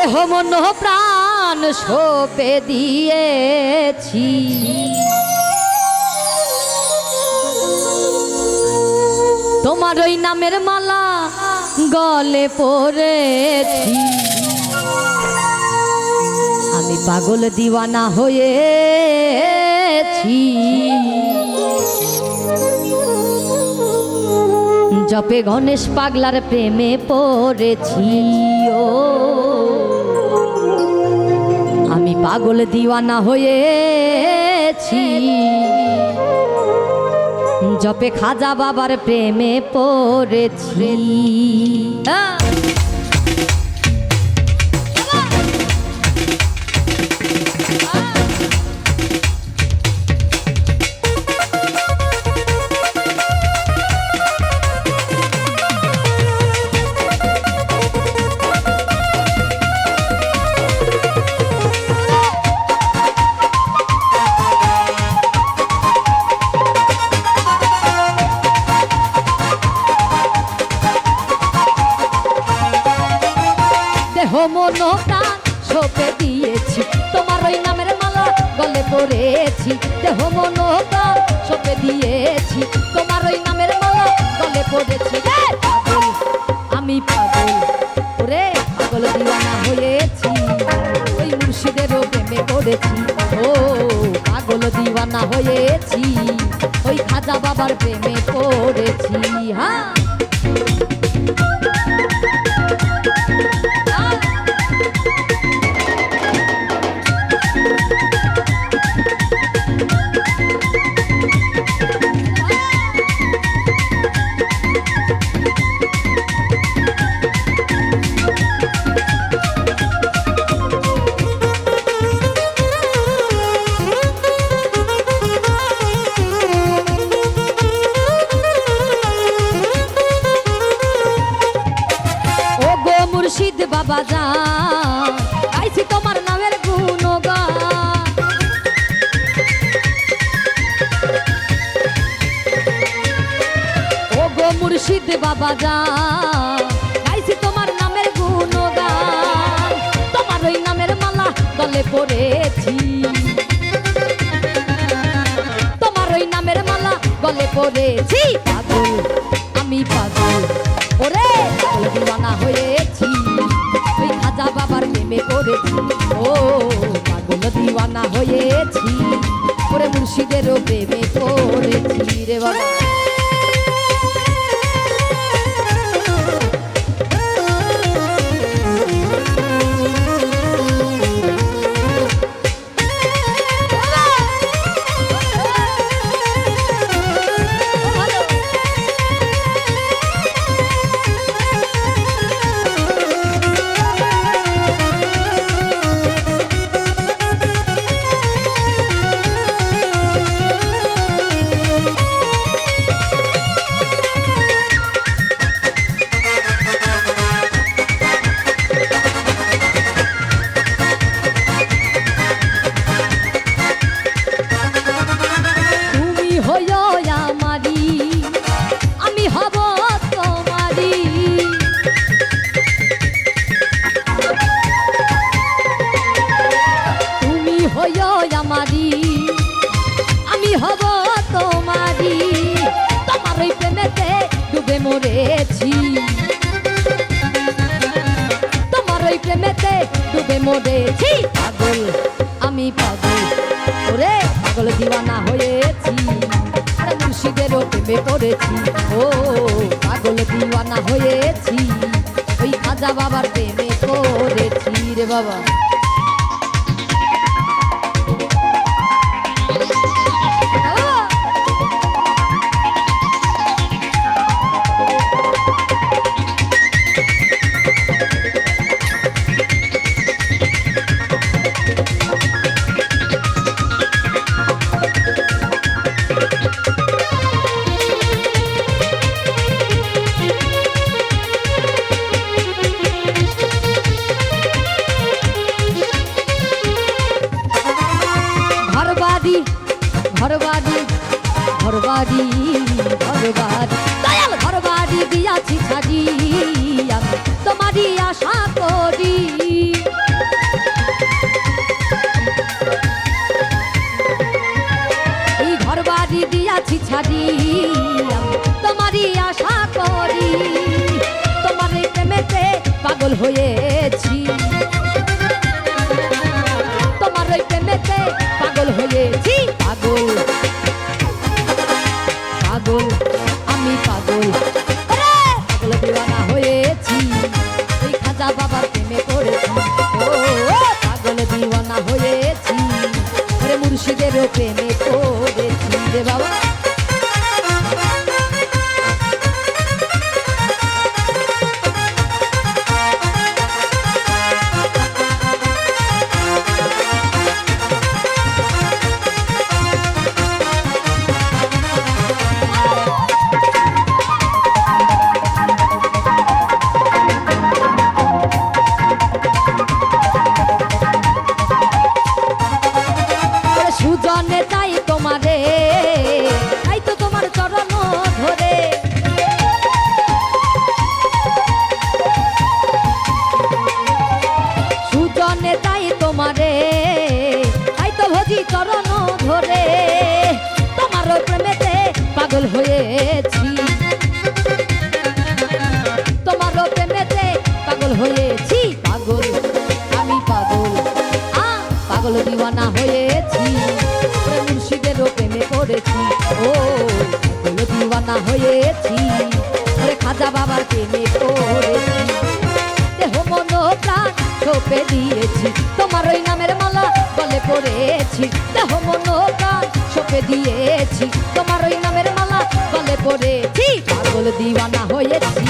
দেহ মন প্রাণ সঁপে দিয়েছি, তোমার ওই নামের মালা গলে পড়েছি। আমি পাগল দিওয়ানা হয়েছি, জপে গণেশ পাগলার প্রেমে পড়েছি। ও আমি পাগল দিওয়ানা হয়েছি, জপে খাজা বাবার প্রেমে পড়েছি। মন প্রাণ সঁপে দিয়েছি, তোমার ওই নামের মালা গলে পড়েছি। দেহ মন প্রাণ সঁপে দিয়েছি, তোমার ওই নামের মালা গলে পড়েছি। পাগল আমি পাগল, ওরে পাগল দিওয়ানা হয়েছি, ওই মুর্শিদেরও প্রেমে পড়েছি। ও পাগল দিওয়ানা হয়েছি, ওই খাজা বাবার প্রেমে পড়েছি। হ্যাঁ মুর্শিদ বাবা যান, গাইছি তোমার নামের গুণগান। ও গো মুর্শিদ বাবা যান, গাইছি তোমার নামের গুণগান। তোমার ওই নামের মালা গলে পড়েছি, তোমার ওই নামের মালা গলে পড়েছি। পাগল আমি পাগল, ওরে পাগল দিওয়ানা হয়েছি, ওই খাজা বাবার প্রেমে পড়েছি। ও পাগল দিওয়ানা হয়েছি, ওরে মুর্শিদেরও প্রেমে পড়েছি রে বাবা। আমি হব তোমারি, তোমার ওই প্রেমেতে ডুবে মরেছি, তোমার ওই প্রেমেতে ডুবে মরেছি। পাগল আমি পাগল, ওরে পাগল দিওয়ানা হয়েছি, আরে মুর্শিদেরও প্রেমে পড়েছি। ও পাগল দিওয়ানা হয়েছি, ওই খাজা বাবার প্রেমে পড়েছি রে বাবা। হয়েছি তোমার ওই প্রেমেতে পাগল হয়েছি পাগল পাগল আমি পাগল পাগল দিওয়ানা হয়েছি ওই খাজা বাবার প্রেমে পড়েছি ও পাগল দিওয়ানা হয়েছি ওরে মুর্শিদেরও প্রেমে পড়েছি রে বাবা সুজনে চাই তোমারে তাই তো তোমার চরণ ধরে সুজনে চাই তোমারে তাই তো ভজি চরণ ধরে তোমার প্রেমেতে পাগল হয়েছি তোমার প্রেমেতে পাগল হয়েছি পাগল আমি পাগল পাগল দিওয়ানা হয়েছি মুর্শিদেরও প্রেমে পড়েছি ও পাগল দিওয়ানা হয়েছি খাজা বাবার প্রেমে পড়েছি দেহ মন প্রাণ সঁপে দিয়েছি তোমার ওই নামের মালা গলে পড়েছি দেহ মন প্রাণ সঁপে দিয়েছি তোমার ওই নামের মালা গলে পড়েছি পাগল দিওয়ানা হয়েছি